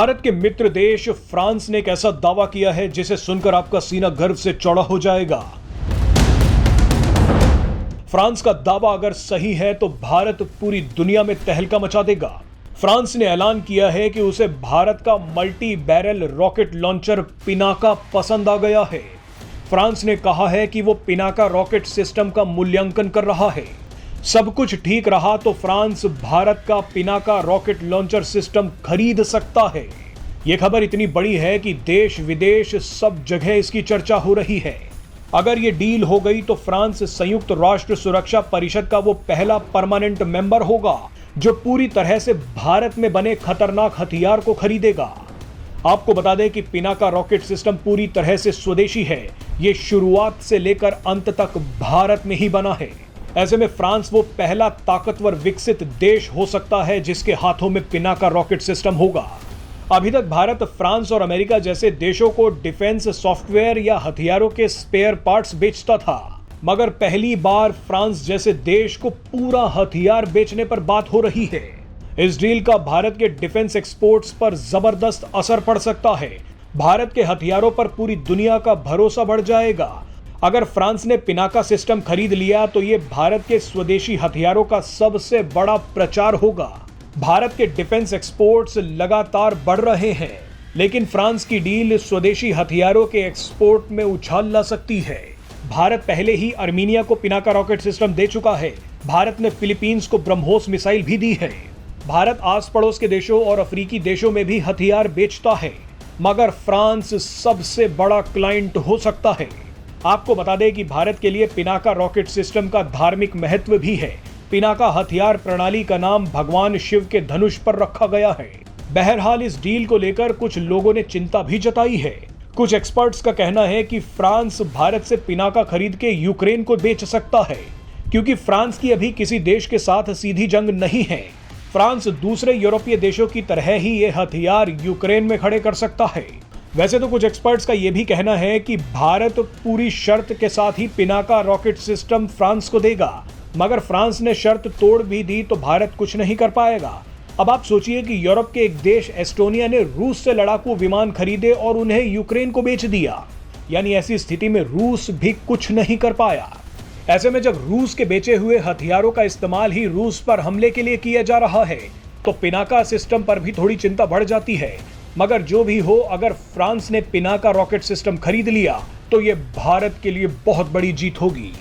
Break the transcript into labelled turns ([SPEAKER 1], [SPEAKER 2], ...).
[SPEAKER 1] भारत के मित्र देश फ्रांस ने एक ऐसा दावा किया है जिसे सुनकर आपका सीना गर्व से चौड़ा हो जाएगा। फ्रांस का दावा अगर सही है तो भारत पूरी दुनिया में तहलका मचा देगा। फ्रांस ने ऐलान किया है कि उसे भारत का multi barrel rocket launcher Pinaka पसंद आ गया है। फ्रांस ने कहा है कि वो पिनाका रॉकेट सिस्टम का मूल्यांकन कर रहा है। सब कुछ ठीक रहा तो फ्रांस भारत का पिनाका रॉकेट लॉन्चर सिस्टम खरीद सकता है। यह खबर इतनी बड़ी है कि देश विदेश सब जगह इसकी चर्चा हो रही है। अगर ये डील हो गई तो फ्रांस संयुक्त राष्ट्र सुरक्षा परिषद का वो पहला परमानेंट मेंबर होगा जो पूरी तरह से भारत में बने खतरनाक हथियार को खरीदेगा। आपको बता दें कि पिनाका रॉकेट सिस्टम पूरी तरह से स्वदेशी है। ये शुरुआत से लेकर अंत तक भारत में ही बना है। ऐसे में फ्रांस वो पहला ताकतवर विकसित देश हो सकता है जिसके हाथों में पिनाका रॉकेट सिस्टम होगा। अभी तक भारत फ्रांस और अमेरिका जैसे देशों को डिफेंस सॉफ्टवेयर या हथियारों के स्पेयर पार्ट्स बेचता था, मगर पहली बार फ्रांस जैसे देश को पूरा हथियार बेचने पर बात हो रही है। इस डील का भारत के डिफेंस एक्सपोर्ट्स पर जबरदस्त असर पड़ सकता है। भारत के हथियारों पर पूरी दुनिया का भरोसा बढ़ जाएगा। अगर फ्रांस ने पिनाका सिस्टम खरीद लिया तो ये भारत के स्वदेशी हथियारों का सबसे बड़ा प्रचार होगा। भारत के डिफेंस एक्सपोर्ट्स लगातार बढ़ रहे हैं, लेकिन फ्रांस की डील स्वदेशी हथियारों के एक्सपोर्ट में उछाल ला सकती है। भारत पहले ही अर्मीनिया को पिनाका रॉकेट सिस्टम दे चुका है। भारत ने फिलीपींस को ब्रह्मोस मिसाइल भी दी है। भारत आस पड़ोस के देशों और अफ्रीकी देशों में भी हथियार बेचता है, मगर फ्रांस सबसे बड़ा क्लाइंट हो सकता है। आपको बता दें कि भारत के लिए पिनाका रॉकेट सिस्टम का धार्मिक महत्व भी है। पिनाका हथियार प्रणाली का नाम भगवान शिव के धनुष पर रखा गया है। बहरहाल इस डील को लेकर कुछ लोगों ने चिंता भी जताई है। कुछ एक्सपर्ट्स का कहना है कि फ्रांस भारत से पिनाका खरीद के यूक्रेन को बेच सकता है, क्योंकि फ्रांस की अभी किसी देश के साथ सीधी जंग नहीं है। फ्रांस दूसरे यूरोपीय देशों की तरह ही ये हथियार यूक्रेन में खड़े कर सकता है। वैसे तो कुछ एक्सपर्ट्स का यह भी कहना है कि भारत पूरी शर्त के साथ ही पिनाका रॉकेट सिस्टम फ्रांस को देगा, मगर फ्रांस ने शर्त तोड़ भी दी तो भारत कुछ नहीं कर पाएगा। अब आप सोचिए कि यूरोप के एक देश एस्टोनिया ने रूस से लड़ाकू विमान खरीदे और उन्हें यूक्रेन को बेच दिया, यानी ऐसी स्थिति में रूस भी कुछ नहीं कर पाया। ऐसे में जब रूस के बेचे हुए हथियारों का इस्तेमाल ही रूस पर हमले के लिए किया जा रहा है तो पिनाका सिस्टम पर भी थोड़ी चिंता बढ़ जाती है। मगर जो भी हो, अगर फ्रांस ने पिनाका रॉकेट सिस्टम खरीद लिया तो यह भारत के लिए बहुत बड़ी जीत होगी।